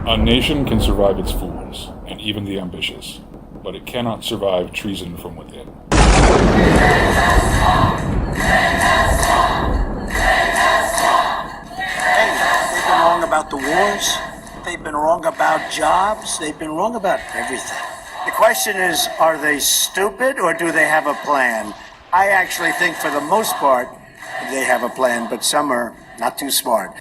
A nation can survive its fools, and even the ambitious, but it cannot survive treason from within. They've been wrong about the wars. They've been wrong about jobs. They've been wrong about everything. The question is, are they stupid or do they have a plan? I actually think for the most part, they have a plan, but some are not too smart.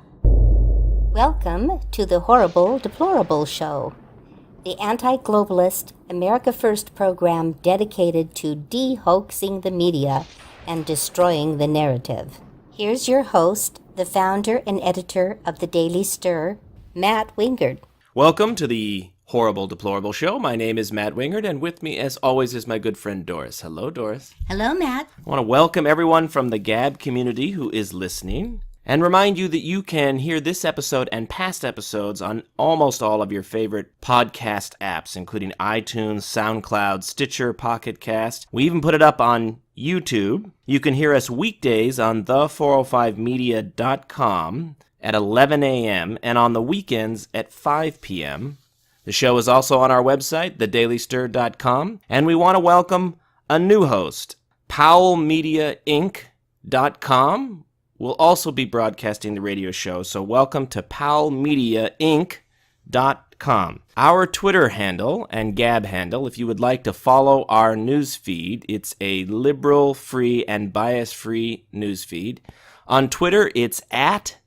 Welcome to the Horrible Deplorable Show, the anti-globalist America First program dedicated to dehoaxing the media and destroying the narrative. Here's your host, the founder and editor of the Daily Stir, Matt Wingard. Welcome to the Horrible Deplorable Show. My name is Matt Wingard, and with me, as always, is my good friend Doris. Hello, Doris. Hello, Matt. I want to welcome everyone from the Gab community who is listening, and remind you that you can hear this episode and past episodes on almost all of your favorite podcast apps, including iTunes, SoundCloud, Stitcher, Pocket Cast. We even put it up on YouTube. You can hear us weekdays on the405media.com at 11 a.m. and on the weekends at 5 p.m. The show is also on our website, thedailystir.com, and we want to welcome a new host, powellmediainc.com. We'll also be broadcasting the radio show, so welcome to powellmediainc.com. Our Twitter handle and Gab handle, if you would like to follow our news feed, it's a liberal-free and bias-free news feed. On Twitter, it's at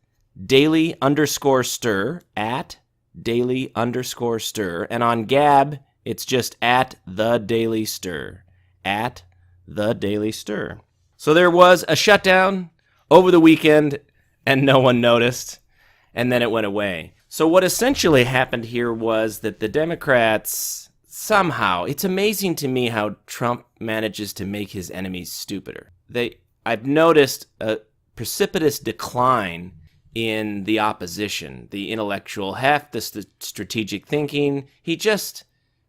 daily_stir, at daily_stir, and on Gab, it's just at the Daily Stir, at the Daily Stir. So there was a shutdown over the weekend, and no one noticed, and then it went away. So what essentially happened here was that the Democrats somehow, it's amazing to me how Trump manages to make his enemies stupider. I've noticed a precipitous decline in the opposition, the intellectual heft, the strategic thinking. He just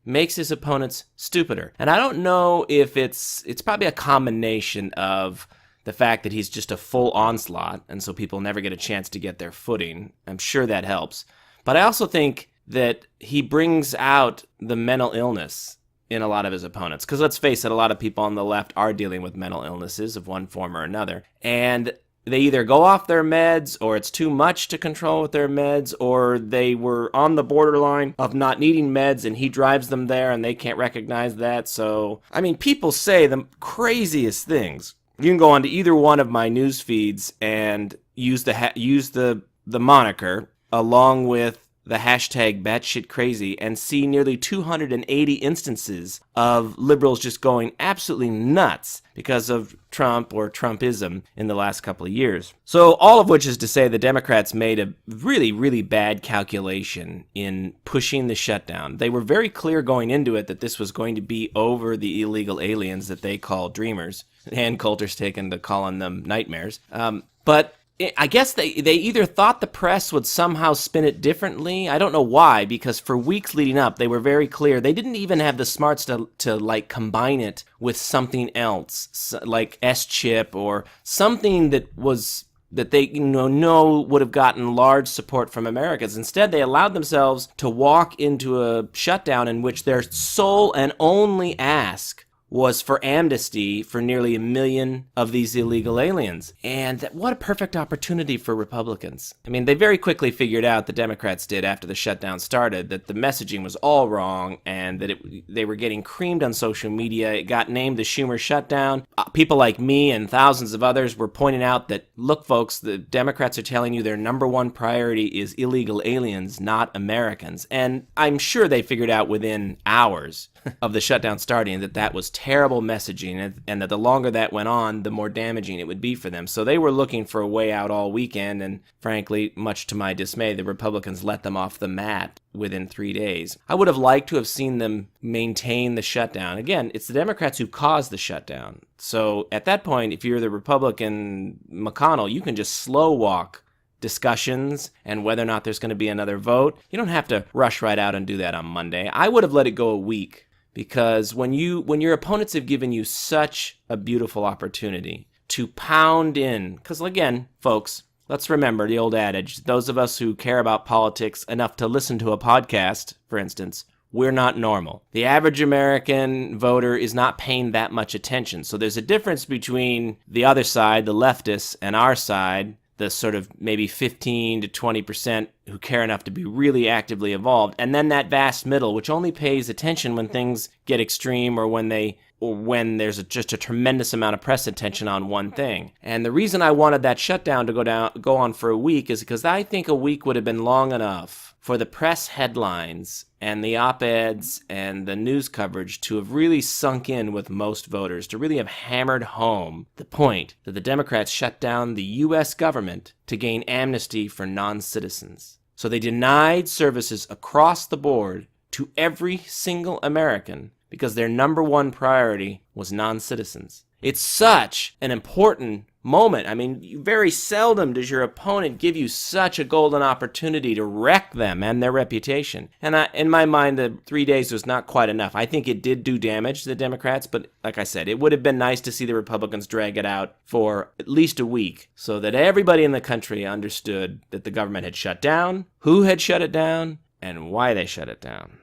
makes his opponents stupider. And I don't know if it's probably a combination of the fact that he's just a full onslaught, and so people never get a chance to get their footing. I'm sure that helps. But I also think that he brings out the mental illness in a lot of his opponents. Because let's face it, a lot of people on the left are dealing with mental illnesses of one form or another. And they either go off their meds, or it's too much to control with their meds, or they were on the borderline of not needing meds and he drives them there and they can't recognize that. So, I mean, people say the craziest things. You can go onto either one of my news feeds and use the moniker along with the hashtag #batshitcrazy and see nearly 280 instances of liberals just going absolutely nuts because of Trump or Trumpism in the last couple of years. So all of which is to say the Democrats made a really, really bad calculation in pushing the shutdown. They were very clear going into it that this was going to be over the illegal aliens that they call dreamers. And Coulter's taken to calling them nightmares. But I guess they either thought the press would somehow spin it differently. I don't know why, because for weeks leading up, they were very clear. They didn't even have the smarts to like combine it with something else, like S-chip or something that they know would have gotten large support from Americans. Instead, they allowed themselves to walk into a shutdown in which their sole and only ask was for amnesty for nearly 1 million of these illegal aliens. And what a perfect opportunity for Republicans. I mean, they very quickly figured out, the Democrats did after the shutdown started, that the messaging was all wrong and that they were getting creamed on social media. It got named the Schumer shutdown. People like me and thousands of others were pointing out that, look, folks, the Democrats are telling you their number one priority is illegal aliens, not Americans. And I'm sure they figured out within hours of the shutdown starting that was terrible messaging, and that the longer that went on, the more damaging it would be for them. So they were looking for a way out all weekend, and frankly, much to my dismay, the Republicans let them off the mat within 3 days. I would have liked to have seen them maintain the shutdown. Again, it's the Democrats who caused the shutdown. So at that point, if you're the Republican McConnell, you can just slow walk discussions and whether or not there's going to be another vote. You don't have to rush right out and do that on Monday. I would have let it go a week. Because when your opponents have given you such a beautiful opportunity to pound in, because again, folks, Let's remember the old adage, those of us who care about politics enough to listen to a podcast, for instance, we're not normal. The average American voter is not paying that much attention. So there's a difference between the other side, the leftists, and our side, the sort of maybe 15 to 20% who care enough to be really actively involved, and then that vast middle, which only pays attention when things get extreme or when there's just a tremendous amount of press attention on one thing. And the reason I wanted that shutdown to go on for a week is because I think a week would have been long enough for the press headlines and the op-eds and the news coverage to have really sunk in with most voters, to really have hammered home the point that the Democrats shut down the U.S. government to gain amnesty for non-citizens. So they denied services across the board to every single American because their number one priority was non-citizens. It's such an important moment. I mean, very seldom does your opponent give you such a golden opportunity to wreck them and their reputation. And in my mind, the 3 days was not quite enough. I think it did do damage to the Democrats, but like I said, it would have been nice to see the Republicans drag it out for at least a week so that everybody in the country understood that the government had shut down, who had shut it down, and why they shut it down.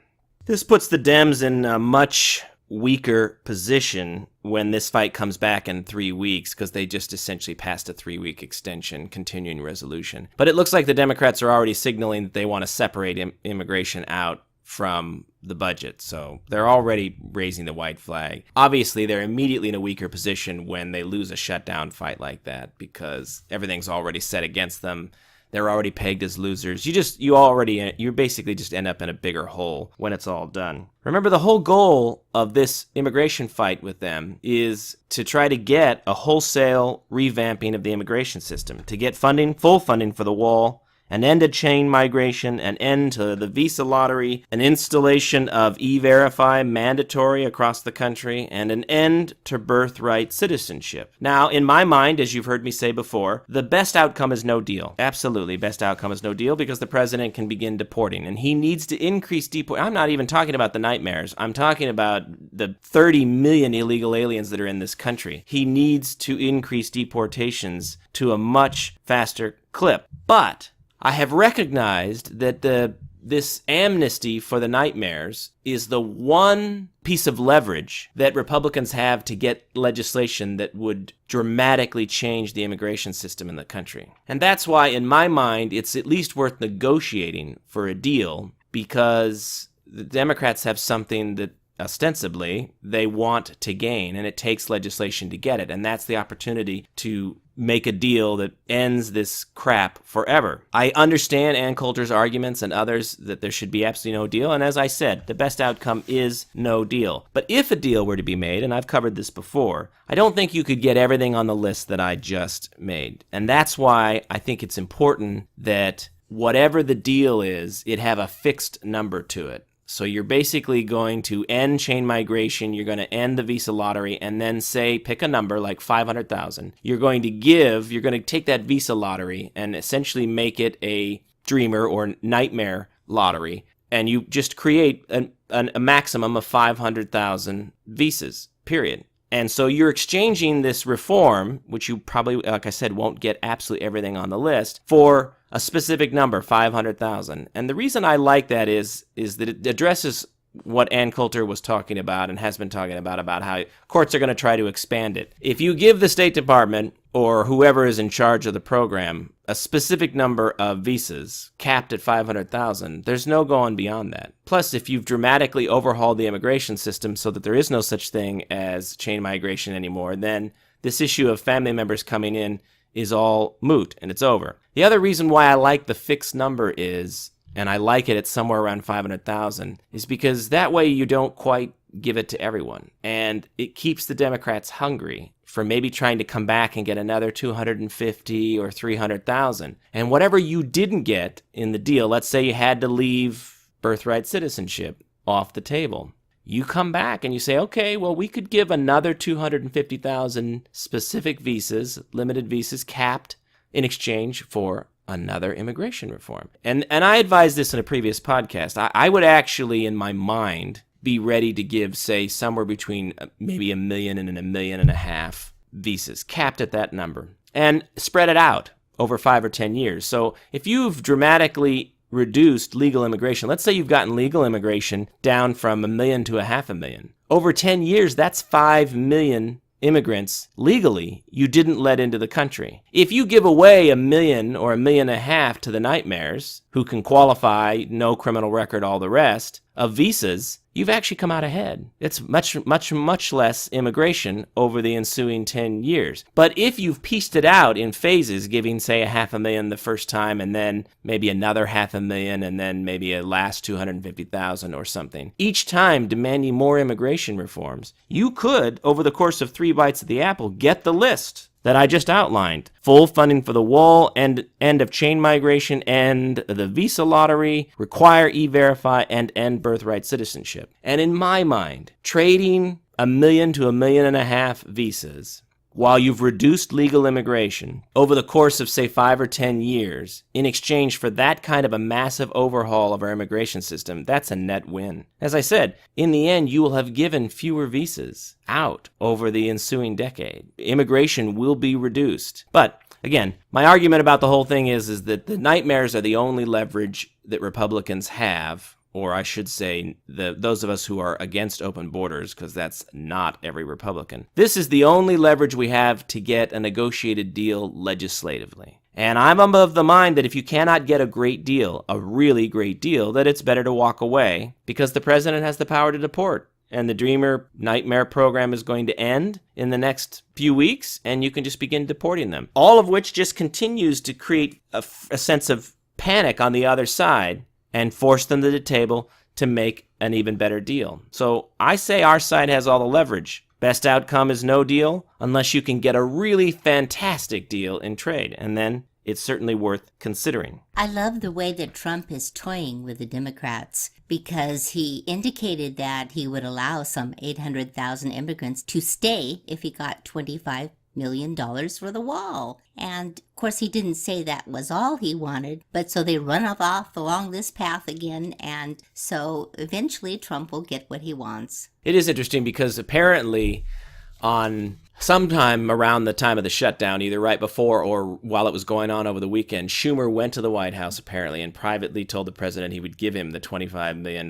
This puts the Dems in a much weaker position when this fight comes back in 3 weeks because they just essentially passed a 3-week extension, continuing resolution. But it looks like the Democrats are already signaling that they want to separate immigration out from the budget. So they're already raising the white flag. Obviously, they're immediately in a weaker position when they lose a shutdown fight like that because everything's already set against them. They're already pegged as losers. You basically just end up in a bigger hole when it's all done. Remember, the whole goal of this immigration fight with them is to try to get a wholesale revamping of the immigration system, to get funding, full funding for the wall, an end to chain migration, an end to the visa lottery, an installation of E-Verify mandatory across the country, and an end to birthright citizenship. Now, in my mind, as you've heard me say before, the best outcome is no deal. Absolutely, best outcome is no deal because the president can begin deporting, and he needs to increase deportation. I'm not even talking about the nightmares. I'm talking about the 30 million illegal aliens that are in this country. He needs to increase deportations to a much faster clip. But I have recognized that this amnesty for the nightmares is the one piece of leverage that Republicans have to get legislation that would dramatically change the immigration system in the country. And that's why, in my mind, it's at least worth negotiating for a deal because the Democrats have something that ostensibly they want to gain, and it takes legislation to get it. And that's the opportunity to make a deal that ends this crap forever. I understand Ann Coulter's arguments and others that there should be absolutely no deal. And as I said, the best outcome is no deal. But if a deal were to be made, and I've covered this before, I don't think you could get everything on the list that I just made. And that's why I think it's important that whatever the deal is, it have a fixed number to it. So you're basically going to end chain migration, you're going to end the visa lottery, and then say, pick a number like 500,000. You're going to take that visa lottery and essentially make it a dreamer or nightmare lottery. And you just create a maximum of 500,000 visas, period. And so you're exchanging this reform, which you probably, like I said, won't get absolutely everything on the list, for a specific number, 500,000. And the reason I like that is that it addresses what Ann Coulter was talking about and has been talking about how courts are going to try to expand it. If you give the State Department or whoever is in charge of the program a specific number of visas capped at 500,000, there's no going beyond that. Plus, if you've dramatically overhauled the immigration system so that there is no such thing as chain migration anymore, then this issue of family members coming in is all moot and it's over. The other reason why I like the fixed number is, and I like it at somewhere around 500,000, is because that way you don't quite give it to everyone. And it keeps the Democrats hungry for maybe trying to come back and get another 250 or 300,000. And whatever you didn't get in the deal, let's say you had to leave birthright citizenship off the table. You come back and you say, okay, well, we could give another 250,000 specific visas, limited visas, capped, in exchange for another immigration reform. And I advised this in a previous podcast. I would actually, in my mind, be ready to give, say, somewhere between maybe 1 million and 1.5 million visas, capped at that number, and spread it out over 5 or 10 years. So if you've dramatically reduced legal immigration, let's say you've gotten legal immigration down from 1 million to 500,000. Over 10 years, that's 5 million immigrants legally you didn't let into the country. If you give away 1 million or 1.5 million to the nightmares, who can qualify, no criminal record, all the rest, of visas, you've actually come out ahead. It's much less immigration over the ensuing 10 years. But if you've pieced it out in phases, giving, say, 500,000 the first time, and then maybe another 500,000, and then maybe a last 250,000 or something, each time demanding more immigration reforms, you could, over the course of 3 bites of the apple, get the list that I just outlined. Full funding for the wall, end of chain migration, end the visa lottery, require E-Verify, and end birthright citizenship. And in my mind, trading 1 million to 1.5 million visas while you've reduced legal immigration over the course of, say, 5 or 10 years, in exchange for that kind of a massive overhaul of our immigration system, that's a net win. As I said, in the end, you will have given fewer visas out over the ensuing decade. Immigration will be reduced. But again, my argument about the whole thing is that the nightmares are the only leverage that Republicans have, or I should say, those of us who are against open borders, because that's not every Republican. This is the only leverage we have to get a negotiated deal legislatively. And I'm of the mind that if you cannot get a great deal, a really great deal, that it's better to walk away, because the president has the power to deport. And the Dreamer Nightmare program is going to end in the next few weeks, and you can just begin deporting them. All of which just continues to create a sense of panic on the other side, and force them to the table to make an even better deal. So I say our side has all the leverage. Best outcome is no deal, unless you can get a really fantastic deal in trade, and then it's certainly worth considering. I love the way that Trump is toying with the Democrats, because he indicated that he would allow some 800,000 immigrants to stay if he got $25 million for the wall. And of course he didn't say that was all he wanted, but so they run off along this path again, and so eventually Trump will get what he wants. It is interesting because apparently on sometime around the time of the shutdown, either right before or while it was going on over the weekend, Schumer went to the White House apparently and privately told the president he would give him the $25 million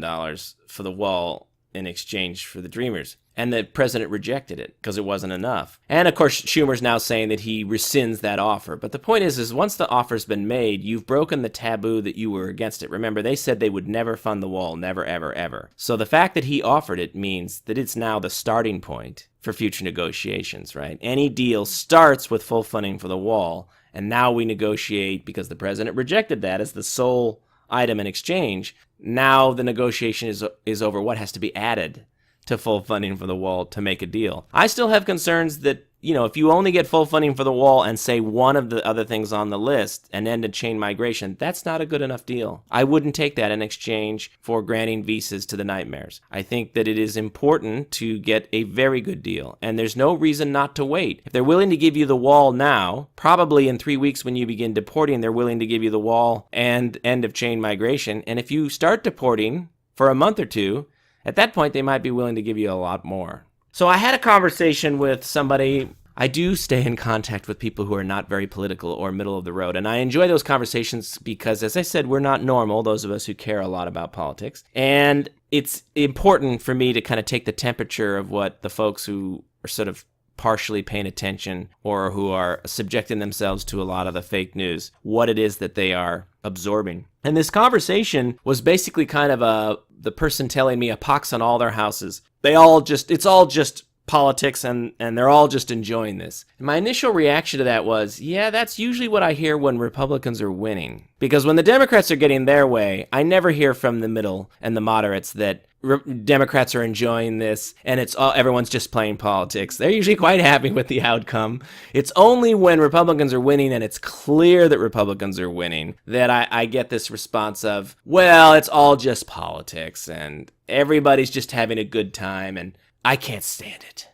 for the wall in exchange for the Dreamers. And the president rejected it because it wasn't enough. And of course, Schumer's now saying that he rescinds that offer. But the point is once the offer's been made, you've broken the taboo that you were against it. Remember, they said they would never fund the wall, never, ever, ever. So the fact that he offered it means that it's now the starting point for future negotiations, right? Any deal starts with full funding for the wall, and now we negotiate because the president rejected that as the sole item in exchange. Now the negotiation is over what has to be added to full funding for the wall to make a deal. I still have concerns that, if you only get full funding for the wall and say one of the other things on the list and end in chain migration, that's not a good enough deal. I wouldn't take that in exchange for granting visas to the nightmares. I think that it is important to get a very good deal, and there's no reason not to wait. If they're willing to give you the wall now, probably in 3 weeks when you begin deporting, they're willing to give you the wall and end of chain migration. And if you start deporting for a month or two, at that point, they might be willing to give you a lot more. So I had a conversation with somebody. I do stay in contact with people who are not very political or middle of the road. And I enjoy those conversations because, as I said, we're not normal, those of us who care a lot about politics. And it's important for me to kind of take the temperature of what the folks who are sort of partially paying attention or who are subjecting themselves to a lot of the fake news, what it is that they are absorbing. And this conversation was basically kind of the person telling me a pox on all their houses. It's all just politics and they're all just enjoying this. And my initial reaction to that was, yeah, that's usually what I hear when Republicans are winning. Because when the Democrats are getting their way, I never hear from the middle and the moderates that Democrats are enjoying this and everyone's just playing politics. They're usually quite happy with the outcome. It's only when Republicans are winning and it's clear that Republicans are winning that I get this response of, well, it's all just politics and everybody's just having a good time and I can't stand it.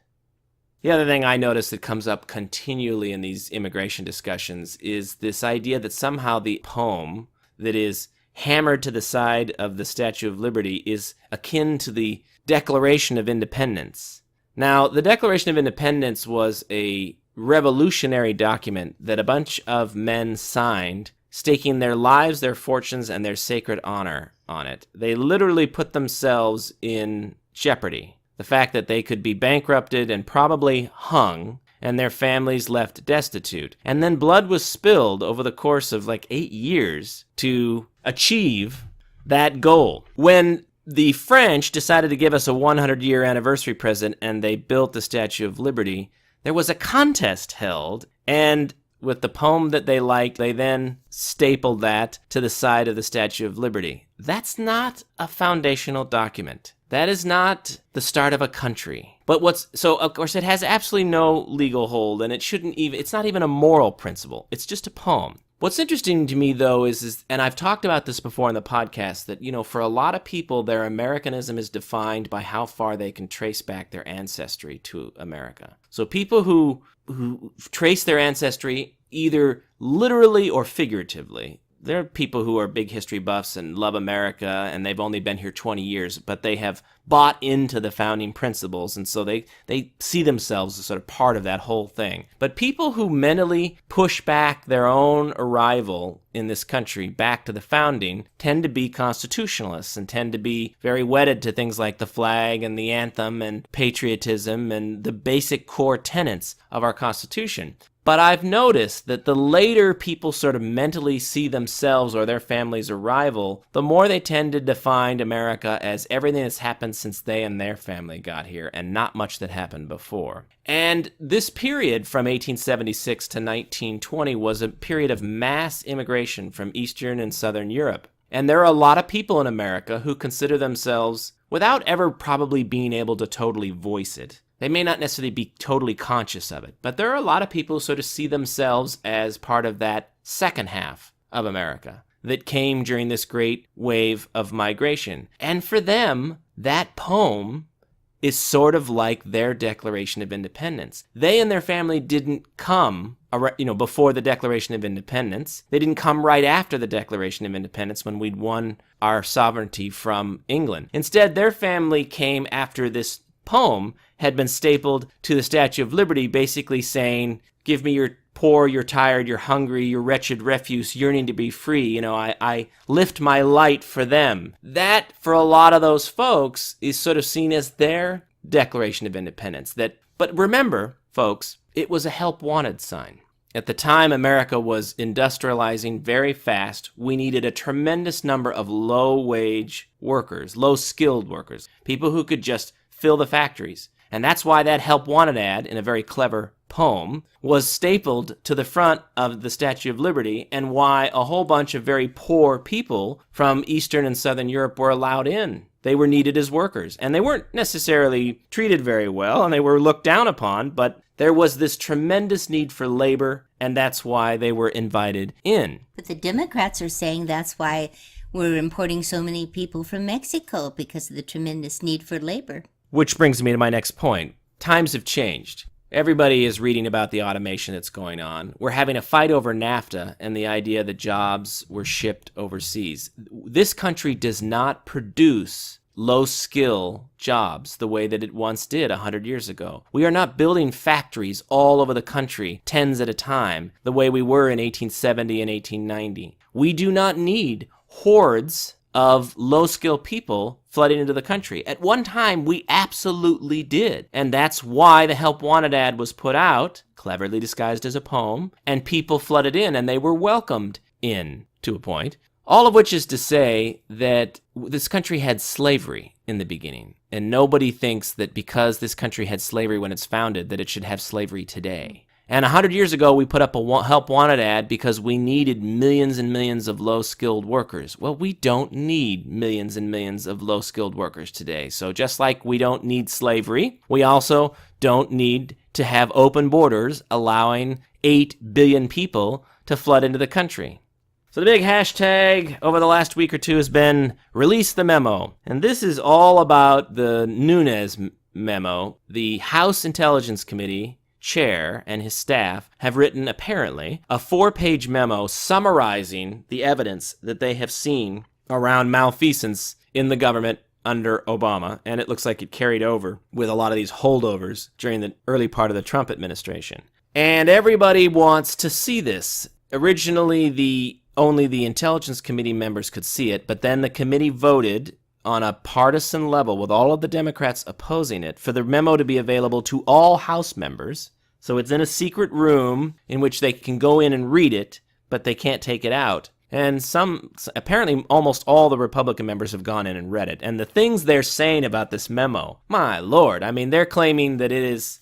The other thing I notice that comes up continually in these immigration discussions is this idea that somehow the poem that is hammered to the side of the Statue of Liberty is akin to the Declaration of Independence. Now, the Declaration of Independence was a revolutionary document that a bunch of men signed, staking their lives, their fortunes, and their sacred honor on it. They literally put themselves in jeopardy. The fact that they could be bankrupted and probably hung, and their families left destitute. And then blood was spilled over the course of like 8 years to achieve that goal. When the French decided to give us a 100-year anniversary present and they built the Statue of Liberty, there was a contest held, and with the poem that they liked, they then stapled that to the side of the Statue of Liberty. That's not a foundational document. That is not the start of a country. But so of course it has absolutely no legal hold, and it's not even a moral principle. It's just a poem. What's interesting to me, though, is, and I've talked about this before in the podcast, that, for a lot of people, their Americanism is defined by how far they can trace back their ancestry to America. So people who trace their ancestry either literally or figuratively. There are people who are big history buffs and love America, and they've only been here 20 years, but they have bought into the founding principles, and so they see themselves as sort of part of that whole thing. But people who mentally push back their own arrival in this country back to the founding tend to be constitutionalists and tend to be very wedded to things like the flag and the anthem and patriotism and the basic core tenets of our Constitution. But I've noticed that the later people sort of mentally see themselves or their family's arrival, the more they tend to define America as everything that's happened since they and their family got here, and not much that happened before. And this period from 1876 to 1920 was a period of mass immigration from Eastern and Southern Europe. And there are a lot of people in America who consider themselves, without ever probably being able to totally voice it, they may not necessarily be totally conscious of it, but there are a lot of people who sort of see themselves as part of that second half of America that came during this great wave of migration. And for them, that poem is sort of like their Declaration of Independence. They and their family didn't come, before the Declaration of Independence. They didn't come right after the Declaration of Independence when we'd won our sovereignty from England. Instead, their family came after this poem had been stapled to the Statue of Liberty, basically saying, give me your poor, you're tired, you're hungry, you're wretched refuse, yearning to be free. I lift my light for them. That, for a lot of those folks, is sort of seen as their Declaration of Independence. But remember, folks, it was a help wanted sign. At the time, America was industrializing very fast. We needed a tremendous number of low-wage workers, low-skilled workers, people who could just fill the factories. And that's why that help wanted ad, in a very clever poem, was stapled to the front of the Statue of Liberty, and why a whole bunch of very poor people from Eastern and Southern Europe were allowed in. They were needed as workers, and they weren't necessarily treated very well, and they were looked down upon, but there was this tremendous need for labor, and that's why they were invited in. But the Democrats are saying that's why we're importing so many people from Mexico, because of the tremendous need for labor. Which brings me to my next point. Times have changed. Everybody is reading about the automation that's going on. We're having a fight over NAFTA and the idea that jobs were shipped overseas. This country does not produce low-skill jobs the way that it once did 100 years ago. We are not building factories all over the country, tens at a time, the way we were in 1870 and 1890. We do not need hordes of low-skilled people flooding into the country. At one time, we absolutely did. And that's why the Help Wanted ad was put out, cleverly disguised as a poem, and people flooded in, and they were welcomed in, to a point. All of which is to say that this country had slavery in the beginning. And nobody thinks that because this country had slavery when it's founded, that it should have slavery today. And 100 years ago, we put up a Help Wanted ad because we needed millions and millions of low-skilled workers. Well, we don't need millions and millions of low-skilled workers today. So just like we don't need slavery, we also don't need to have open borders allowing 8 billion people to flood into the country. So the big hashtag over the last week or two has been Release the Memo. And this is all about the Nunes Memo. The House Intelligence Committee chair and his staff have written, apparently, a 4-page memo summarizing the evidence that they have seen around malfeasance in the government under Obama, and it looks like it carried over with a lot of these holdovers during the early part of the Trump administration. And everybody wants to see this. Originally, only the Intelligence Committee members could see it, but then the committee voted on a partisan level, with all of the Democrats opposing it, for the memo to be available to all House members. So it's in a secret room in which they can go in and read it, but they can't take it out. And apparently almost all the Republican members have gone in and read it. And the things they're saying about this memo, my Lord, I mean, they're claiming that it is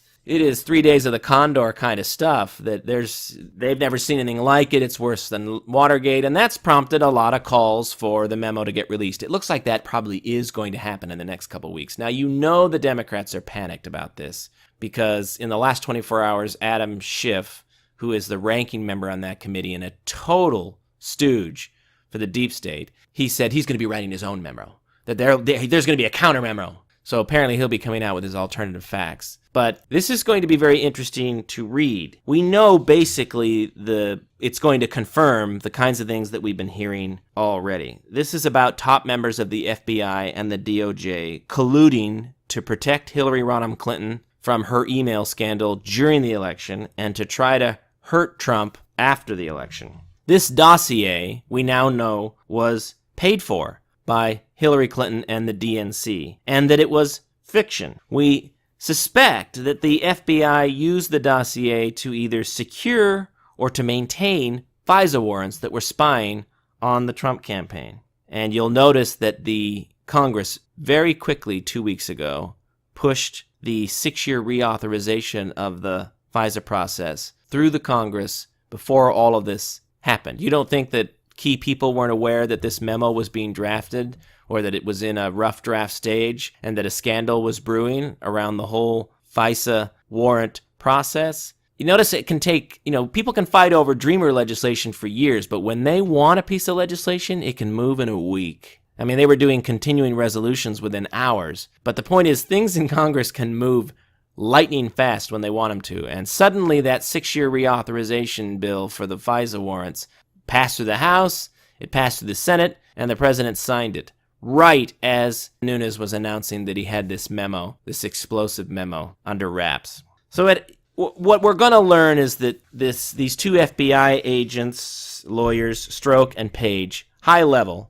3 days of the Condor kind of stuff, that they've never seen anything like it. It's worse than Watergate. And that's prompted a lot of calls for the memo to get released. It looks like that probably is going to happen in the next couple of weeks. Now, you know the Democrats are panicked about this because in the last 24 hours, Adam Schiff, who is the ranking member on that committee and a total stooge for the deep state, he said he's going to be writing his own memo, that there's going to be a counter memo. So apparently he'll be coming out with his alternative facts. But this is going to be very interesting to read. We know basically it's going to confirm the kinds of things that we've been hearing already. This is about top members of the FBI and the DOJ colluding to protect Hillary Rodham Clinton from her email scandal during the election and to try to hurt Trump after the election. This dossier, we now know, was paid for by Hillary Clinton and the DNC, and that it was fiction. We suspect that the FBI used the dossier to either secure or to maintain FISA warrants that were spying on the Trump campaign. And you'll notice that the Congress very quickly 2 weeks ago pushed the 6-year reauthorization of the FISA process through the Congress before all of this happened. You don't think that key people weren't aware that this memo was being drafted or that it was in a rough draft stage and that a scandal was brewing around the whole FISA warrant process? You notice it can take, people can fight over Dreamer legislation for years, but when they want a piece of legislation, it can move in a week. I mean, they were doing continuing resolutions within hours, but the point is things in Congress can move lightning fast when they want them to. And suddenly that 6-year reauthorization bill for the FISA warrants passed through the House, it passed through the Senate, and the president signed it right as Nunes was announcing that he had this memo, this explosive memo, under wraps. So what we're going to learn is that these two FBI agents, lawyers, Stroke and Page, high level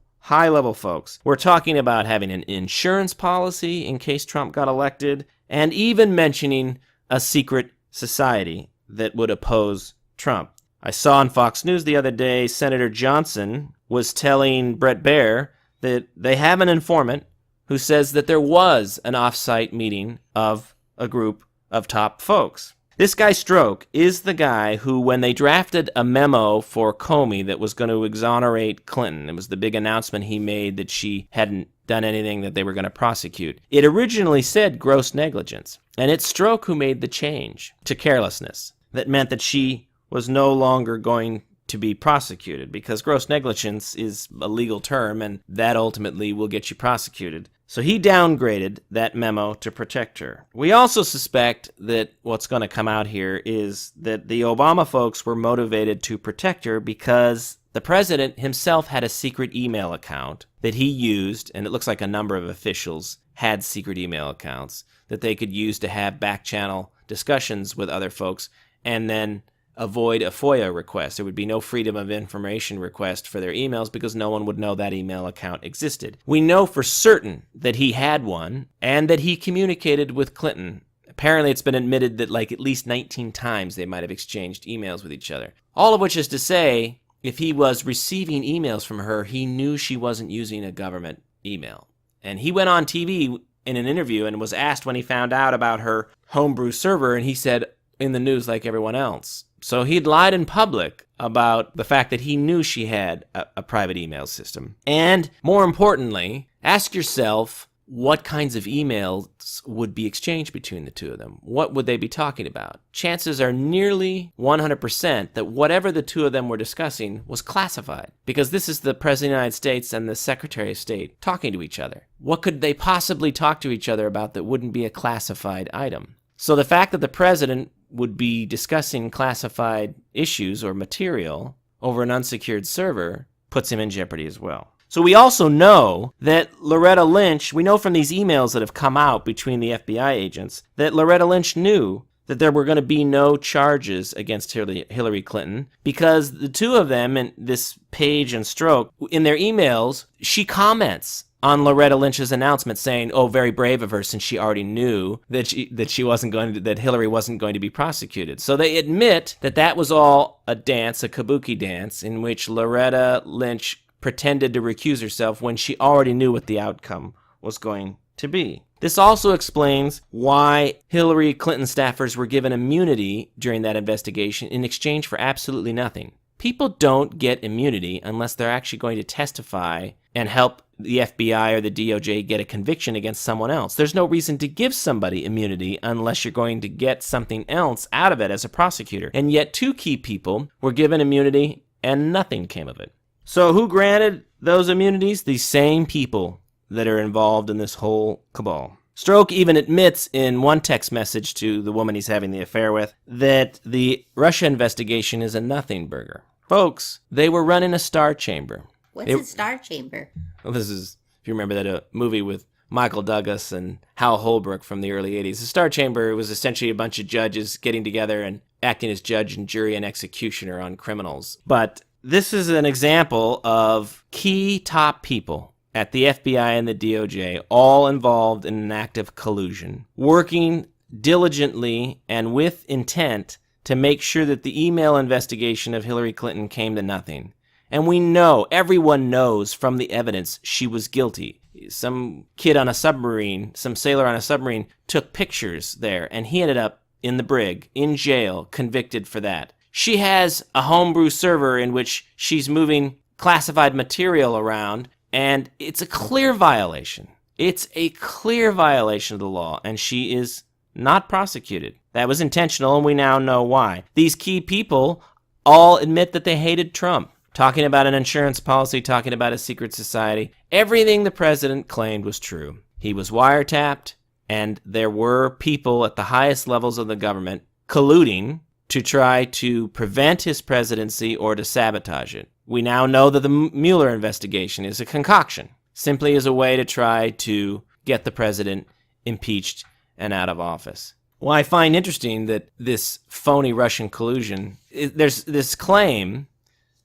folks, we're talking about having an insurance policy in case Trump got elected, and even mentioning a secret society that would oppose Trump. I saw on Fox News the other day, Senator Johnson was telling Bret Baier that they have an informant who says that there was an off-site meeting of a group of top folks. This guy Stroke is the guy who, when they drafted a memo for Comey that was going to exonerate Clinton, it was the big announcement he made that she hadn't done anything that they were going to prosecute. It originally said gross negligence, and it's Stroke who made the change to carelessness. That meant that she was no longer going to be prosecuted, because gross negligence is a legal term, and that ultimately will get you prosecuted. So he downgraded that memo to protect her. We also suspect that what's going to come out here is that the Obama folks were motivated to protect her because the president himself had a secret email account that he used, and it looks like a number of officials had secret email accounts that they could use to have back-channel discussions with other folks and then avoid a FOIA request. There would be no freedom of information request for their emails because no one would know that email account existed. We know for certain that he had one and that he communicated with Clinton. Apparently it's been admitted that at least 19 times they might have exchanged emails with each other. All of which is to say, if he was receiving emails from her, he knew she wasn't using a government email. And he went on TV in an interview and was asked when he found out about her homebrew server, and he said, in the news like everyone else. So he'd lied in public about the fact that he knew she had a private email system. And more importantly, ask yourself what kinds of emails would be exchanged between the two of them. What would they be talking about? Chances are nearly 100% that whatever the two of them were discussing was classified, because this is the President of the United States and the Secretary of State talking to each other. What could they possibly talk to each other about that wouldn't be a classified item? So the fact that the president would be discussing classified issues or material over an unsecured server puts him in jeopardy as well. So we also know that we know from these emails that have come out between the FBI agents, that Loretta Lynch knew that there were going to be no charges against Hillary Clinton because the two of them, and this Page and Strzok, in their emails, she comments on Loretta Lynch's announcement saying, "Oh, very brave of her, since she already knew that that Hillary wasn't going to be prosecuted." So they admit that that was all a dance, a kabuki dance, in which Loretta Lynch pretended to recuse herself when she already knew what the outcome was going to be. This also explains why Hillary Clinton staffers were given immunity during that investigation in exchange for absolutely nothing. People don't get immunity unless they're actually going to testify and help the FBI or the DOJ get a conviction against someone else. There's no reason to give somebody immunity unless you're going to get something else out of it as a prosecutor. And yet two key people were given immunity and nothing came of it. So who granted those immunities? The same people that are involved in this whole cabal. Strzok even admits in one text message to the woman he's having the affair with that the Russia investigation is a nothing burger. Folks, they were running a star chamber. What's a star chamber? Well, this is, if you remember that movie with Michael Douglas and Hal Holbrook from the early 80s. The star chamber was essentially a bunch of judges getting together and acting as judge and jury and executioner on criminals. But this is an example of key top people at the FBI and the DOJ, all involved in an act of collusion, working diligently and with intent to make sure that the email investigation of Hillary Clinton came to nothing. And we know, everyone knows from the evidence, she was guilty. Some kid on a submarine, some sailor on a submarine, took pictures there, and he ended up in the brig, in jail, convicted for that. She has a homebrew server in which she's moving classified material around, and it's a clear violation. It's a clear violation of the law, and she is not prosecuted. That was intentional, and we now know why. These key people all admit that they hated Trump, talking about an insurance policy, talking about a secret society. Everything the president claimed was true. He was wiretapped, and there were people at the highest levels of the government colluding to try to prevent his presidency or to sabotage it. We now know that the Mueller investigation is a concoction, simply as a way to try to get the president impeached and out of office. Well, I find interesting that this phony Russian collusion, there's this claim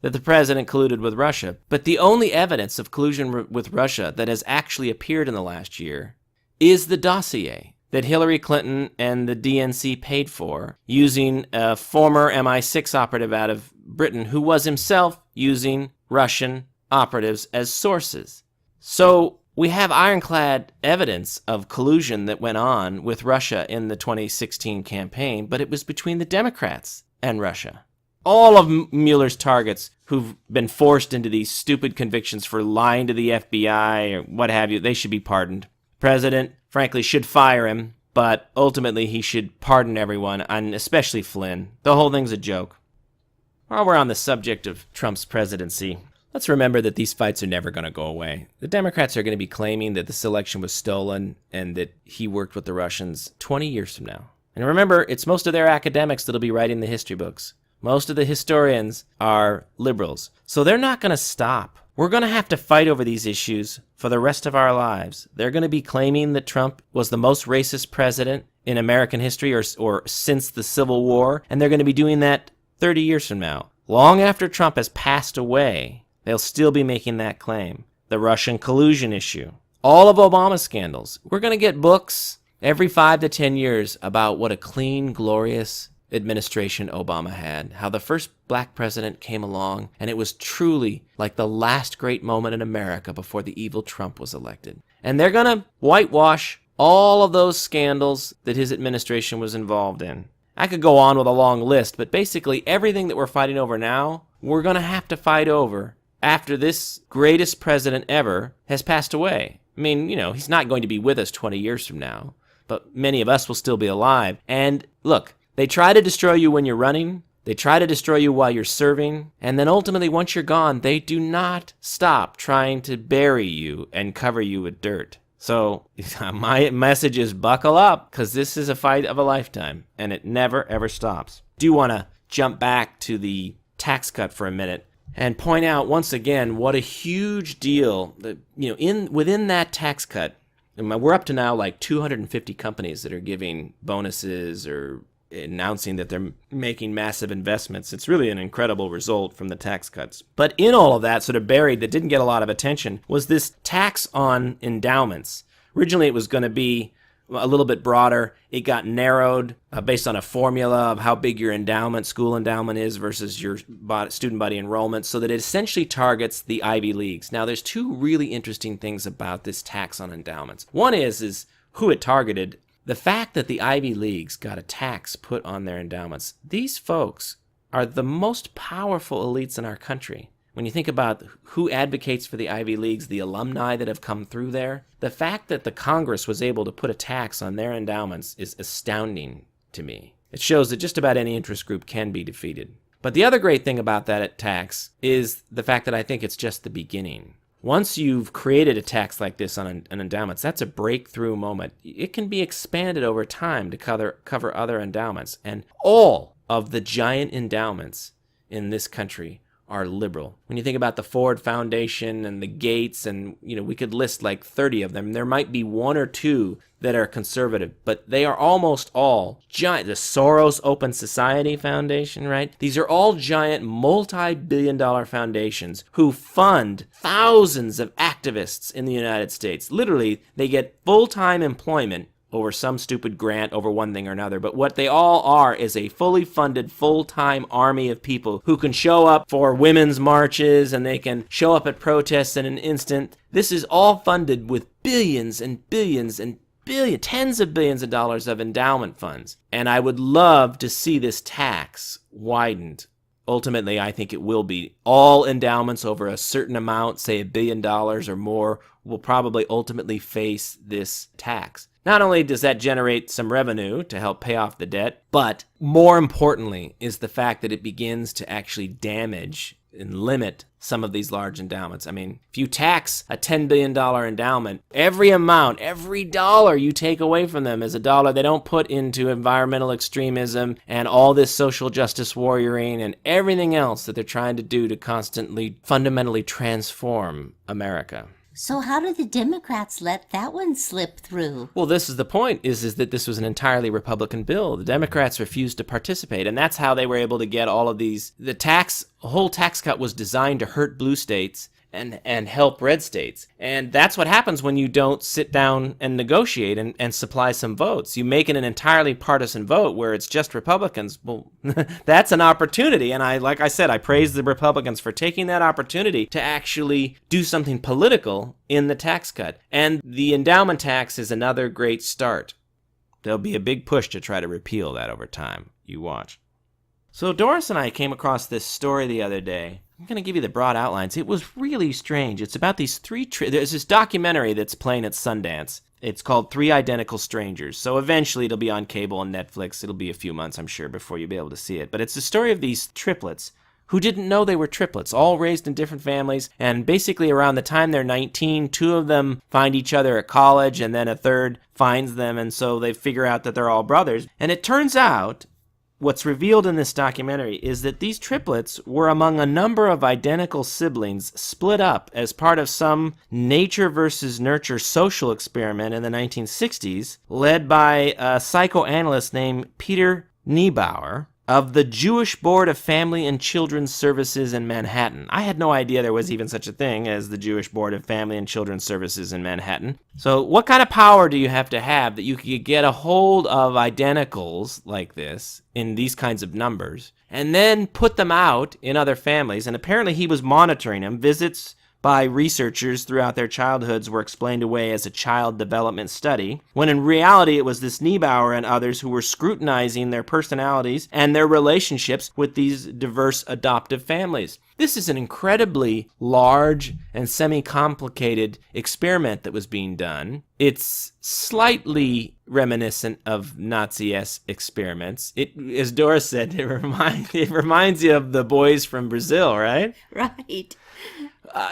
that the president colluded with Russia, but the only evidence of collusion with Russia that has actually appeared in the last year is the dossier that Hillary Clinton and the DNC paid for, using a former MI6 operative out of Britain who was himself using Russian operatives as sources. So we have ironclad evidence of collusion that went on with Russia in the 2016 campaign, but it was between the Democrats and Russia. All of Mueller's targets who've been forced into these stupid convictions for lying to the FBI or what have you, they should be pardoned. President, frankly, should fire him, but ultimately he should pardon everyone, and especially Flynn. The whole thing's a joke. While we're on the subject of Trump's presidency, let's remember that these fights are never going to go away. The Democrats are going to be claiming that this election was stolen and that he worked with the Russians 20 years from now. And remember, it's most of their academics that'll be writing the history books. Most of the historians are liberals. So they're not going to stop. We're going to have to fight over these issues for the rest of our lives. They're going to be claiming that Trump was the most racist president in American history or since the Civil War, and they're going to be doing that 30 years from now. Long after Trump has passed away, they'll still be making that claim. The Russian collusion issue. All of Obama's scandals. We're going to get books every 5 to 10 years about what a clean, glorious administration Obama had, how the first black president came along, and it was truly like the last great moment in America before the evil Trump was elected. And they're going to whitewash all of those scandals that his administration was involved in. I could go on with a long list, but basically everything that we're fighting over now, we're going to have to fight over after this greatest president ever has passed away. I mean, he's not going to be with us 20 years from now, but many of us will still be alive. And look, they try to destroy you when you're running. They try to destroy you while you're serving. And then ultimately, once you're gone, they do not stop trying to bury you and cover you with dirt. So my message is buckle up, because this is a fight of a lifetime, and it never, ever stops. I do want to jump back to the tax cut for a minute and point out once again what a huge deal that, within that tax cut. We're up to now like 250 companies that are giving bonuses or announcing that they're making massive investments. It's really an incredible result from the tax cuts. But in all of that, sort of buried, that didn't get a lot of attention, was this tax on endowments. Originally, it was going to be a little bit broader. It got narrowed based on a formula of how big your endowment, school endowment is versus your student body enrollment, so that it essentially targets the Ivy Leagues. Now, there's two really interesting things about this tax on endowments. One is who it targeted. The fact that the Ivy Leagues got a tax put on their endowments. These folks are the most powerful elites in our country. When you think about who advocates for the Ivy Leagues, the alumni that have come through there, the fact that the Congress was able to put a tax on their endowments is astounding to me. It shows that just about any interest group can be defeated. But the other great thing about that tax is the fact that I think it's just the beginning. Once you've created a tax like this on endowments, that's a breakthrough moment. It can be expanded over time to cover other endowments. And all of the giant endowments in this country are liberal. When you think about the Ford Foundation and the Gates, and we could list like 30 of them. There might be one or two that are conservative, but they are almost all giant. The Soros Open Society Foundation, right? These are all giant multi-billion-dollar foundations who fund thousands of activists in the United States. Literally, they get full-time employment over some stupid grant over one thing or another. But what they all are is a fully funded, full-time army of people who can show up for women's marches, and they can show up at protests in an instant. This is all funded with billions and billions and billions, tens of billions of dollars of endowment funds. And I would love to see this tax widened. Ultimately, I think it will be. All endowments over a certain amount, say $1 billion or more, will probably ultimately face this tax. Not only does that generate some revenue to help pay off the debt, but more importantly is the fact that it begins to actually damage and limit some of these large endowments. I mean, if you tax a $10 billion endowment, every dollar you take away from them is a dollar they don't put into environmental extremism and all this social justice warrioring and everything else that they're trying to do to constantly, fundamentally transform America. So how did the Democrats let that one slip through? Well, this is the point, is that this was an entirely Republican bill. The Democrats refused to participate, and that's how they were able to get all of these. The whole tax cut was designed to hurt blue states and help red states. And that's what happens when you don't sit down and negotiate and supply some votes. You make it an entirely partisan vote where it's just Republicans. Well, that's an opportunity. And like I said, I praise the Republicans for taking that opportunity to actually do something political in the tax cut. And the endowment tax is another great start. There'll be a big push to try to repeal that over time. You watch. So Doris and I came across this story the other day. I'm going to give you the broad outlines. It was really strange. It's about these there's this documentary that's playing at Sundance. It's called Three Identical Strangers. So eventually it'll be on cable and Netflix. It'll be a few months, I'm sure, before you'll be able to see it. But it's the story of these triplets who didn't know they were triplets, all raised in different families. And basically around the time they're 19, two of them find each other at college, and then a third finds them. And so they figure out that they're all brothers. And it turns out what's revealed in this documentary is that these triplets were among a number of identical siblings split up as part of some nature versus nurture social experiment in the 1960s, led by a psychoanalyst named Peter Niebauer of the Jewish Board of Family and Children's Services in Manhattan. I had no idea there was even such a thing as the Jewish Board of Family and Children's Services in Manhattan. So what kind of power do you have that you could get a hold of identicals like this in these kinds of numbers and then put them out in other families? And apparently he was monitoring them. Visits by researchers throughout their childhoods were explained away as a child development study, when in reality it was this Niebauer and others who were scrutinizing their personalities and their relationships with these diverse adoptive families. This is an incredibly large and semi-complicated experiment that was being done. It's slightly reminiscent of Nazi-esque experiments. As Doris said, it reminds you of the boys from Brazil, right? Right.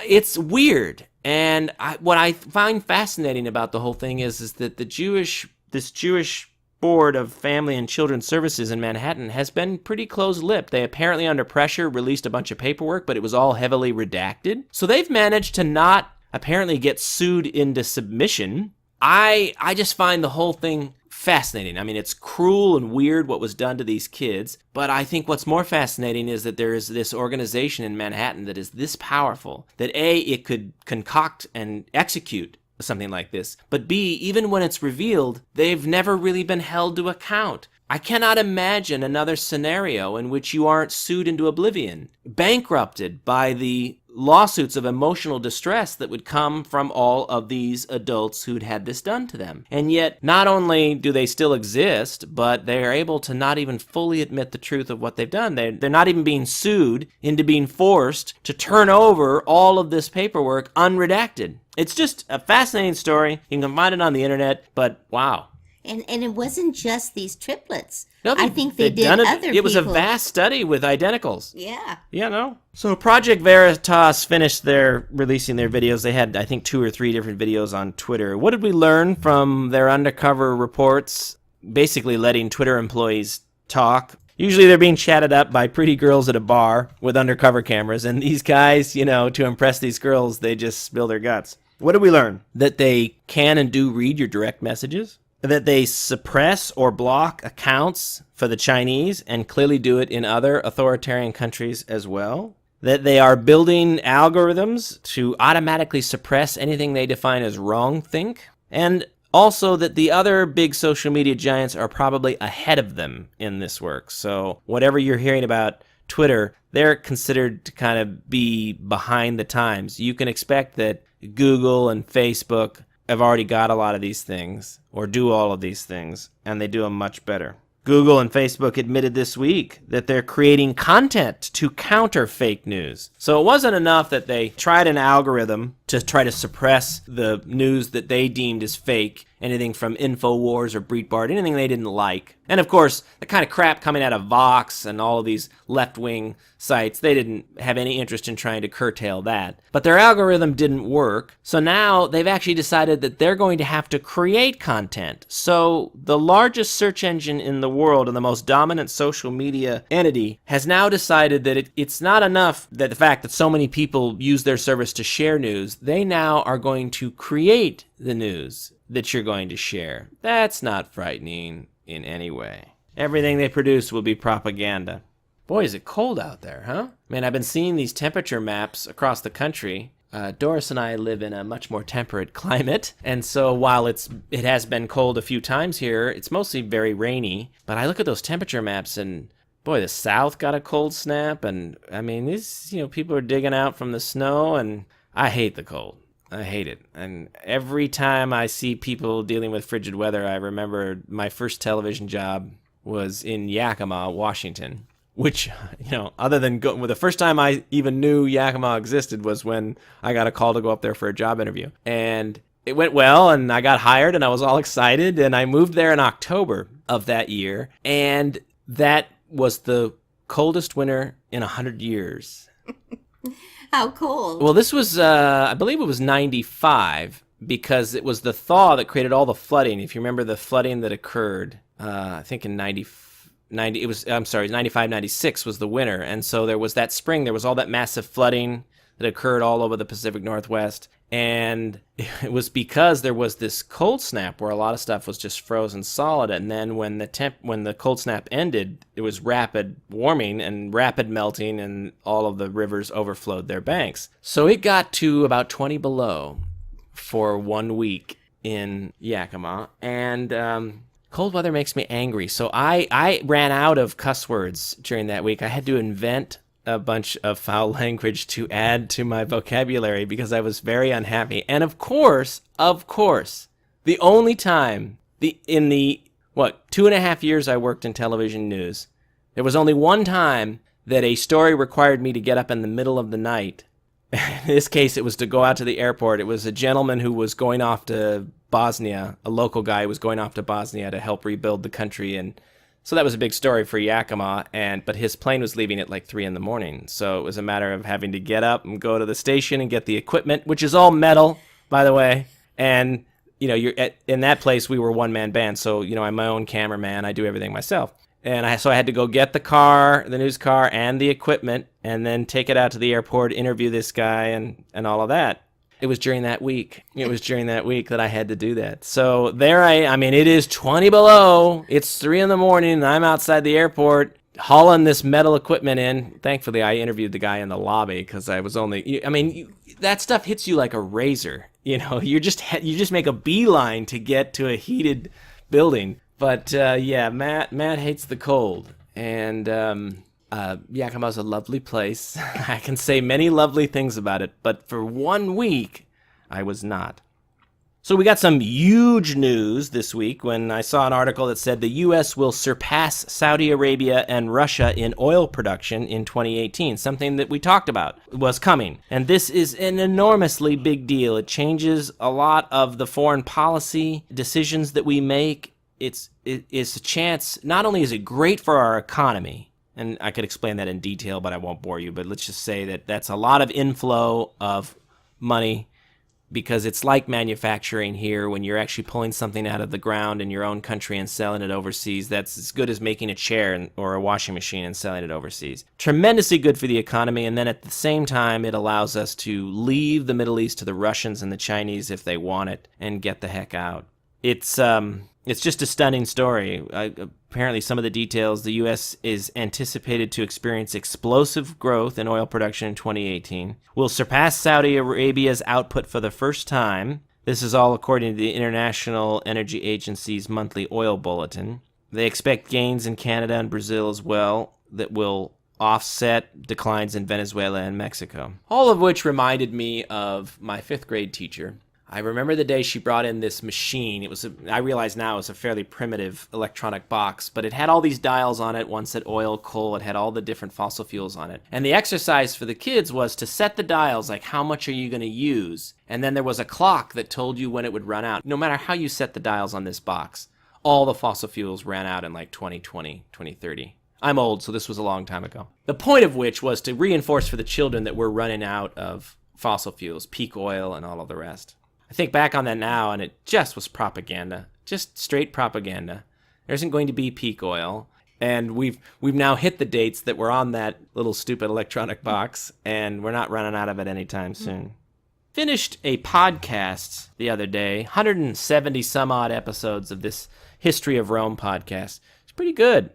It's weird, and what I find fascinating about the whole thing is that this Jewish Board of Family and Children's Services in Manhattan has been pretty close-lipped. They apparently, under pressure, released a bunch of paperwork, but it was all heavily redacted. So they've managed to not apparently get sued into submission. I just find the whole thing fascinating. I mean, it's cruel and weird what was done to these kids, but I think what's more fascinating is that there is this organization in Manhattan that is this powerful, that A, it could concoct and execute something like this, but B, even when it's revealed, they've never really been held to account. I cannot imagine another scenario in which you aren't sued into oblivion, bankrupted by the lawsuits of emotional distress that would come from all of these adults who'd had this done to them. And yet, not only do they still exist, but they are able to not even fully admit the truth of what they've done. They're not even being sued into being forced to turn over all of this paperwork unredacted. It's just a fascinating story. You can find it on the internet, but wow. And it wasn't just these triplets. No, I think they did other people. It was a vast study with identicals. Yeah. Yeah, no. So Project Veritas finished releasing their videos. They had, I think, 2 or 3 different videos on Twitter. What did we learn from their undercover reports? Basically letting Twitter employees talk. Usually they're being chatted up by pretty girls at a bar with undercover cameras. And these guys, to impress these girls, they just spill their guts. What did we learn? That they can and do read your direct messages. That they suppress or block accounts for the Chinese and clearly do it in other authoritarian countries as well. That they are building algorithms to automatically suppress anything they define as wrongthink. And also that the other big social media giants are probably ahead of them in this work. So whatever you're hearing about Twitter, they're considered to kind of be behind the times. You can expect that Google and Facebook have already got a lot of these things, or do all of these things, and they do them much better. Google and Facebook admitted this week that they're creating content to counter fake news. So it wasn't enough that they tried an algorithm to try to suppress the news that they deemed as fake, anything from InfoWars or Breitbart, anything they didn't like. And of course, the kind of crap coming out of Vox and all of these left-wing sites, they didn't have any interest in trying to curtail that. But their algorithm didn't work, so now they've actually decided that they're going to have to create content. So the largest search engine in the world and the most dominant social media entity has now decided that it's not enough that the fact that so many people use their service to share news. They now are going to create the news that you're going to share. That's not frightening in any way. Everything they produce will be propaganda. Boy, is it cold out there, huh? Man, I've been seeing these temperature maps across the country. Doris and I live in a much more temperate climate, and so while it has been cold a few times here, it's mostly very rainy. But I look at those temperature maps and boy, the South got a cold snap, and I mean, these people are digging out from the snow, and I hate the cold. I hate it. And every time I see people dealing with frigid weather, I remember my first television job was in Yakima, Washington, which, other than the first time I even knew Yakima existed was when I got a call to go up there for a job interview. And it went well, and I got hired, and I was all excited, and I moved there in October of that year, and that was the coldest winter in 100 years. How cold? Well, this was, I believe it was 95, because it was the thaw that created all the flooding. If you remember the flooding that occurred, I think in 95, 96 was the winter. And so there was that spring, there was all that massive flooding that occurred all over the Pacific Northwest. And it was because there was this cold snap where a lot of stuff was just frozen solid. And then when the cold snap ended, it was rapid warming and rapid melting, and all of the rivers overflowed their banks. So it got to about 20 below for 1 week in Yakima. And cold weather makes me angry. So I ran out of cuss words during that week. I had to invent a bunch of foul language to add to my vocabulary because I was very unhappy. And of course, the only time in the 2.5 years I worked in television news, there was only one time that a story required me to get up in the middle of the night. In this case, it was to go out to the airport. It was a gentleman who was going off to Bosnia, a local guy who was going off to Bosnia to help rebuild the country. And so that was a big story for Yakima, but his plane was leaving at like 3 a.m. So it was a matter of having to get up and go to the station and get the equipment, which is all metal, by the way. And, in that place, we were one-man band. So, I'm my own cameraman. I do everything myself. And so I had to go get the news car, and the equipment, and then take it out to the airport, interview this guy, and all of that. It was during that week. That I had to do that. So there I mean, it is 20 below. It's 3 in the morning, and I'm outside the airport hauling this metal equipment in. Thankfully, I interviewed the guy in the lobby because I was only, that stuff hits you like a razor. You just make a beeline to get to a heated building. But Matt hates the cold. And Yakima's a lovely place. I can say many lovely things about it, but for 1 week, I was not. So we got some huge news this week when I saw an article that said the U.S. will surpass Saudi Arabia and Russia in oil production in 2018, something that we talked about was coming. And this is an enormously big deal. It changes a lot of the foreign policy decisions that we make. It's a chance, not only is it great for our economy, and I could explain that in detail, but I won't bore you, but let's just say that that's a lot of inflow of money, because it's like manufacturing here. When you're actually pulling something out of the ground in your own country and selling it overseas, that's as good as making a chair or a washing machine and selling it overseas. Tremendously good for the economy, and then at the same time, it allows us to leave the Middle East to the Russians and the Chinese if they want it and get the heck out. It's just a stunning story. Apparently, some of the details, the U.S. is anticipated to experience explosive growth in oil production in 2018. Will surpass Saudi Arabia's output for the first time. This is all according to the International Energy Agency's monthly oil bulletin. They expect gains in Canada and Brazil as well that will offset declines in Venezuela and Mexico. All of which reminded me of my 5th grade teacher. I remember the day she brought in this machine. I realize now it was a fairly primitive electronic box, but it had all these dials on it. One said oil, coal. It had all the different fossil fuels on it. And the exercise for the kids was to set the dials, like how much are you going to use? And then there was a clock that told you when it would run out. No matter how you set the dials on this box, all the fossil fuels ran out in like 2020, 2030. I'm old, so this was a long time ago. The point of which was to reinforce for the children that we're running out of fossil fuels, peak oil, and all of the rest. I think back on that now, and it just was propaganda, just straight propaganda. There isn't going to be peak oil, and we've now hit the dates that were on that little stupid electronic box, and we're not running out of it anytime soon. Finished a podcast the other day, 170 some odd episodes of this History of Rome podcast. It's pretty good.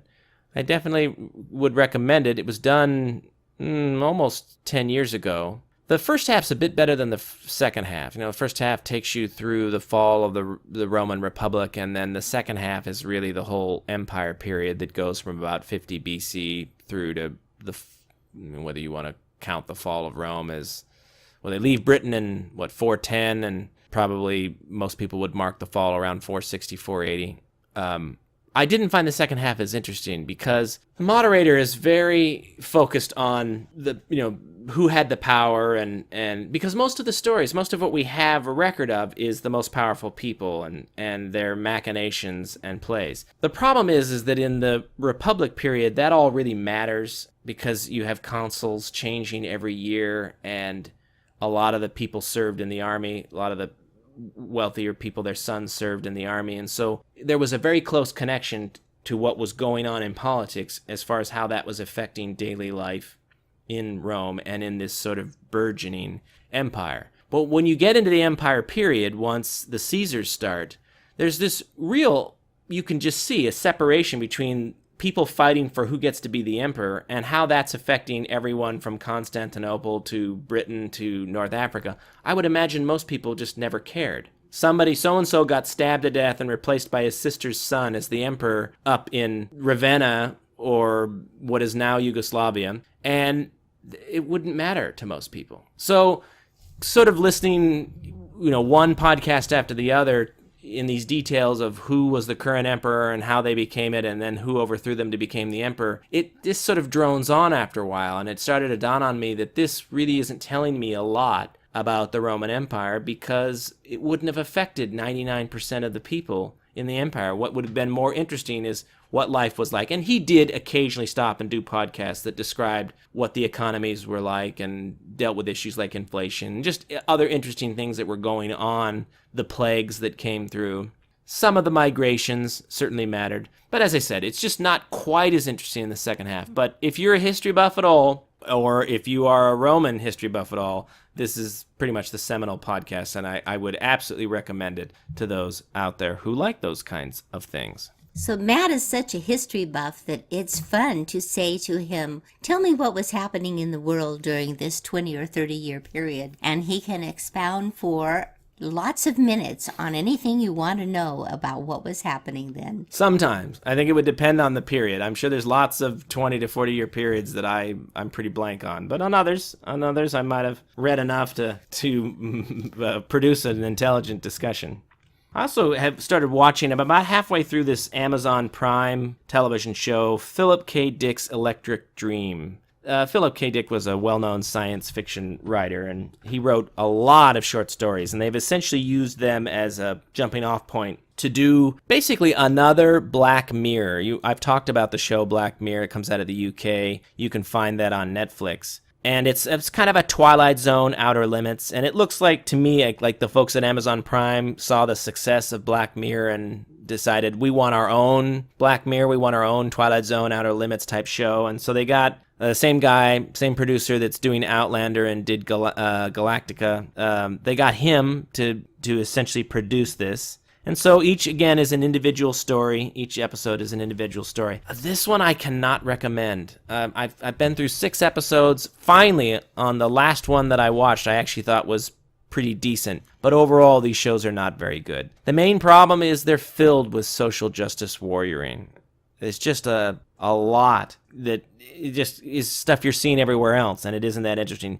I definitely would recommend it. It was done almost 10 years ago. The first half's a bit better than the second half. The first half takes you through the fall of the Roman Republic, and then the second half is really the whole empire period that goes from about 50 BC through to whether you want to count the fall of Rome as, well, they leave Britain in, 410, and probably most people would mark the fall around 460, 480. I didn't find the second half as interesting because the moderator is very focused on who had the power, and because most of the stories, most of what we have a record of is the most powerful people and their machinations and plays. The problem is that in the Republic period, that all really matters because you have consuls changing every year, and a lot of the people served in the army, a lot of the wealthier people, their sons served in the army, and so there was a very close connection to what was going on in politics as far as how that was affecting daily life in Rome and in this sort of burgeoning empire. But when you get into the empire period, once the Caesars start, there's this real, you can just see a separation between people fighting for who gets to be the emperor and how that's affecting everyone from Constantinople to Britain to North Africa. I would imagine most people just never cared. Somebody so-and-so got stabbed to death and replaced by his sister's son as the emperor up in Ravenna or what is now Yugoslavia, and it wouldn't matter to most people. So sort of listening, one podcast after the other in these details of who was the current emperor and how they became it and then who overthrew them to become the emperor, this sort of drones on after a while, and it started to dawn on me that this really isn't telling me a lot about the Roman Empire because it wouldn't have affected 99% of the people in the empire. What would have been more interesting is what life was like. And he did occasionally stop and do podcasts that described what the economies were like and dealt with issues like inflation, just other interesting things that were going on, the plagues that came through. Some of the migrations certainly mattered. But as I said, it's just not quite as interesting in the second half. But if you're a history buff at all, or if you are a Roman history buff at all, this is pretty much the seminal podcast, and I would absolutely recommend it to those out there who like those kinds of things. So Matt is such a history buff that it's fun to say to him, tell me what was happening in the world during this 20 or 30 year period. And he can expound for lots of minutes on anything you want to know about what was happening then. Sometimes. I think it would depend on the period. I'm sure there's lots of 20 to 40 year periods that I'm pretty blank on. But on others I might have read enough to produce an intelligent discussion. I also have started watching, I'm about halfway through this Amazon Prime television show, Philip K. Dick's Electric Dream. Philip K. Dick was a well-known science fiction writer, and he wrote a lot of short stories, and they've essentially used them as a jumping-off point to do basically another Black Mirror. I've talked about the show Black Mirror. It comes out of the UK. You can find that on Netflix. And it's kind of a Twilight Zone, Outer Limits, and it looks like, to me, like the folks at Amazon Prime saw the success of Black Mirror and decided, we want our own Black Mirror, we want our own Twilight Zone, Outer Limits type show, and so they got the same guy, same producer that's doing Outlander and did Galactica. They got him to essentially produce this. And so each, again, is an individual story. Each episode is an individual story. This one I cannot recommend. I've been through 6 episodes. Finally, on the last one that I watched, I actually thought was pretty decent. But overall, these shows are not very good. The main problem is they're filled with social justice warrioring. It's just a lot that it just is stuff you're seeing everywhere else, and it isn't that interesting.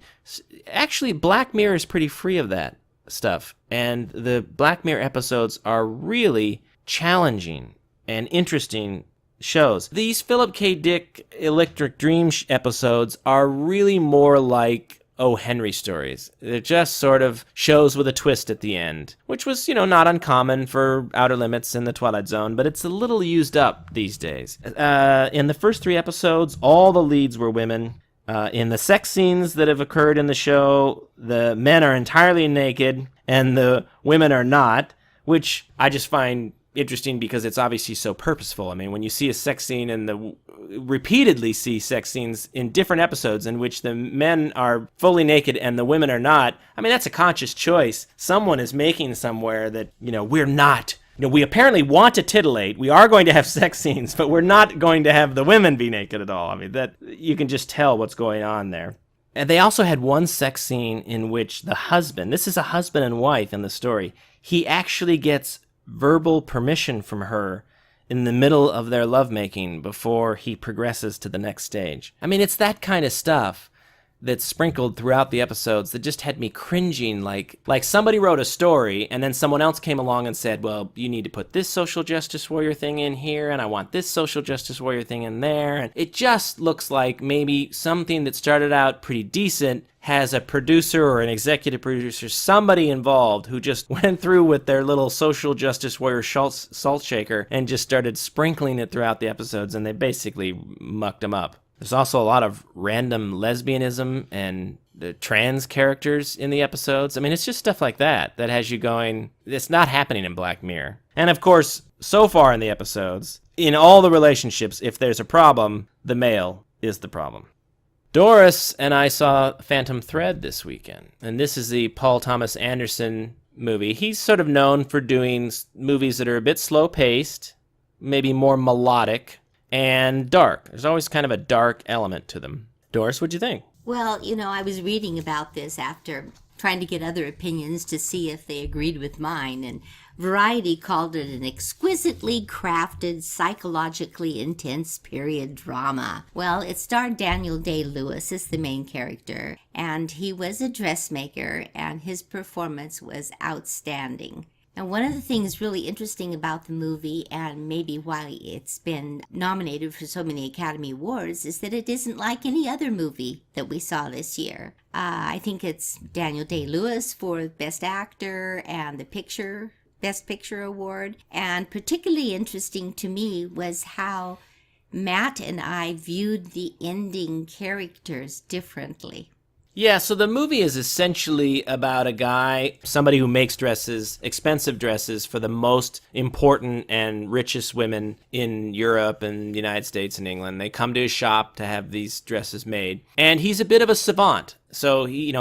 Actually, Black Mirror is pretty free of that stuff, and the Black Mirror episodes are really challenging and interesting shows. These Philip K. Dick Electric Dream episodes are really more like O. Henry stories. They're just sort of shows with a twist at the end, which was, not uncommon for Outer Limits and the Twilight Zone, but it's a little used up these days. In the first 3 episodes, all the leads were women. In the sex scenes that have occurred in the show, the men are entirely naked and the women are not, which I just find interesting because it's obviously so purposeful. I mean, when you see a sex scene and repeatedly see sex scenes in different episodes in which the men are fully naked and the women are not, I mean, that's a conscious choice. Someone is making somewhere that, we're not. We apparently want to titillate. We are going to have sex scenes, but we're not going to have the women be naked at all. I mean, that you can just tell what's going on there. And they also had one sex scene in which the husband, this is a husband and wife in the story, he actually gets verbal permission from her in the middle of their lovemaking before he progresses to the next stage. I mean, it's that kind of stuff that's sprinkled throughout the episodes that just had me cringing, like somebody wrote a story and then someone else came along and said, well, you need to put this social justice warrior thing in here and I want this social justice warrior thing in there. And it just looks like maybe something that started out pretty decent has a producer or an executive producer, somebody involved who just went through with their little social justice warrior salt shaker and just started sprinkling it throughout the episodes, and they basically mucked them up. There's also a lot of random lesbianism and the trans characters in the episodes. I mean, it's just stuff like that has you going, it's not happening in Black Mirror. And of course, so far in the episodes, in all the relationships, if there's a problem, the male is the problem. Doris and I saw Phantom Thread this weekend, and this is the Paul Thomas Anderson movie. He's sort of known for doing movies that are a bit slow-paced, maybe more melodic, and dark. There's always kind of a dark element to them. Doris, what'd you think? Well, I was reading about this after trying to get other opinions to see if they agreed with mine, and Variety called it an exquisitely crafted, psychologically intense period drama. Well, it starred Daniel Day-Lewis as the main character, and he was a dressmaker, and his performance was outstanding. Now, one of the things really interesting about the movie, and maybe why it's been nominated for so many Academy Awards, is that it isn't like any other movie that we saw this year. I think it's Daniel Day-Lewis for Best Actor and the Best Picture Award. And particularly interesting to me was how Matt and I viewed the ending characters differently. Yeah, so the movie is essentially about a guy, somebody who makes dresses, expensive dresses for the most important and richest women in Europe and the United States and England. They come to his shop to have these dresses made. And he's a bit of a savant. So he's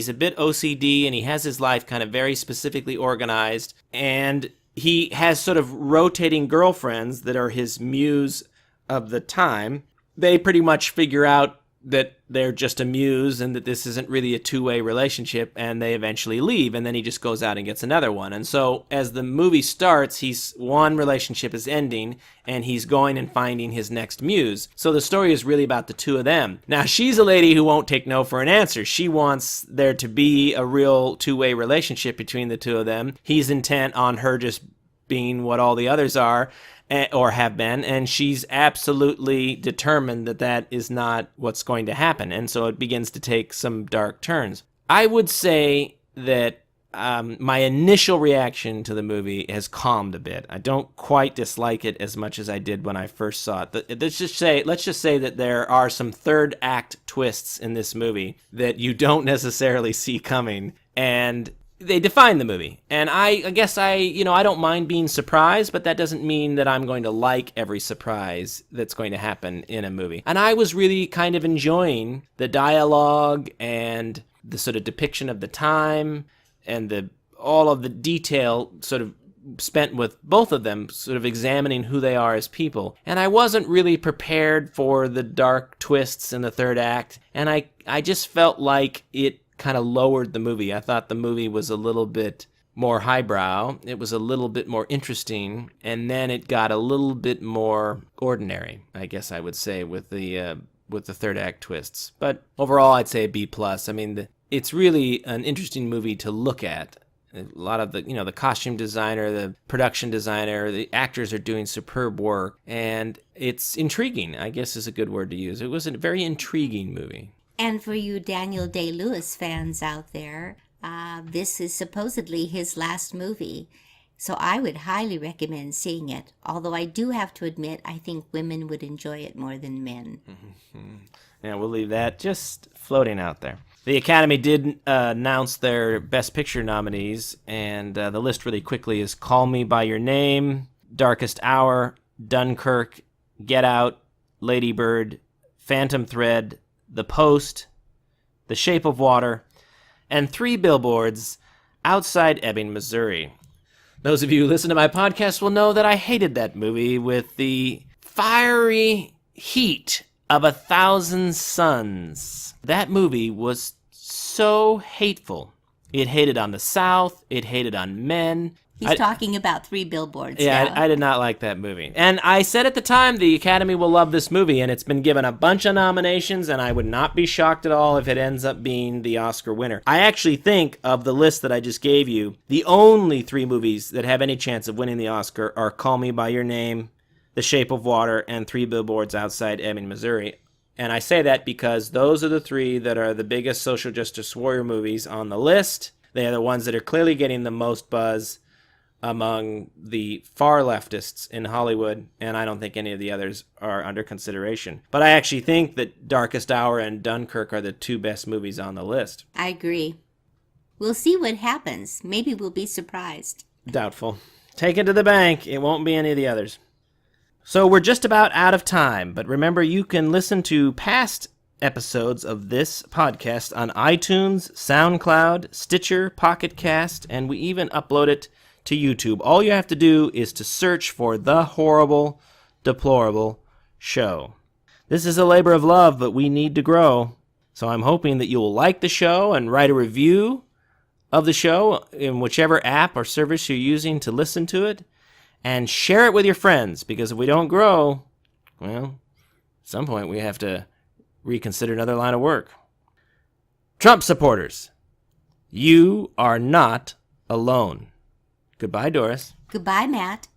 a bit OCD, and he has his life kind of very specifically organized. And he has sort of rotating girlfriends that are his muse of the time. They pretty much figure out that they're just a muse and that this isn't really a two-way relationship, and they eventually leave, and then he just goes out and gets another one. And so as the movie starts, one relationship is ending, and he's going and finding his next muse. So the story is really about the two of them. Now, she's a lady who won't take no for an answer. She wants there to be a real two-way relationship between the two of them. He's intent on her just being what all the others are, or have been, and she's absolutely determined that that is not what's going to happen, and so it begins to take some dark turns. I would say that my initial reaction to the movie has calmed a bit. I don't quite dislike it as much as I did when I first saw it. Let's just say that there are some third act twists in this movie that you don't necessarily see coming, and they define the movie. And I guess I don't mind being surprised, but that doesn't mean that I'm going to like every surprise that's going to happen in a movie. And I was really kind of enjoying the dialogue and the sort of depiction of the time and all of the detail sort of spent with both of them, sort of examining who they are as people. And I wasn't really prepared for the dark twists in the third act, and I just felt like it kind of lowered the movie. I thought the movie was a little bit more highbrow. It was a little bit more interesting, and then it got a little bit more ordinary, I guess I would say, with the third act twists. But overall, I'd say a B+. I mean, it's really an interesting movie to look at. A lot of the costume designer, the production designer, the actors are doing superb work, and it's intriguing, I guess is a good word to use. It was a very intriguing movie. And for you Daniel Day-Lewis fans out there, this is supposedly his last movie. So I would highly recommend seeing it. Although I do have to admit, I think women would enjoy it more than men. Mm-hmm. Yeah, we'll leave that just floating out there. The Academy did announce their Best Picture nominees, and the list really quickly is Call Me By Your Name, Darkest Hour, Dunkirk, Get Out, Lady Bird, Phantom Thread, The Post, The Shape of Water, and 3 Billboards Outside Ebbing, Missouri. Those of you who listen to my podcast will know that I hated that movie with the fiery heat of 1,000 suns. That movie was so hateful. It hated on the South. It hated on men. He's talking about 3 Billboards. Yeah, I did not like that movie. And I said at the time, the Academy will love this movie, and it's been given a bunch of nominations, and I would not be shocked at all if it ends up being the Oscar winner. I actually think of the list that I just gave you, the only 3 movies that have any chance of winning the Oscar are Call Me By Your Name, The Shape of Water, and 3 Billboards Outside Ebbing, Missouri. And I say that because those are the 3 that are the biggest social justice warrior movies on the list. They are the ones that are clearly getting the most buzz among the far leftists in Hollywood, and I don't think any of the others are under consideration. But I actually think that Darkest Hour and Dunkirk are the 2 best movies on the list. I agree. We'll see what happens. Maybe we'll be surprised. Doubtful. Take it to the bank. It won't be any of the others. So we're just about out of time, but remember you can listen to past episodes of this podcast on iTunes, SoundCloud, Stitcher, Pocket Cast, and we even upload it to YouTube. All you have to do is to search for The Horrible, Deplorable Show. This is a labor of love, but we need to grow. So I'm hoping that you'll like the show and write a review of the show in whichever app or service you're using to listen to it, and share it with your friends, because if we don't grow, well, at some point we have to reconsider another line of work. Trump supporters, you are not alone. Goodbye, Doris. Goodbye, Matt.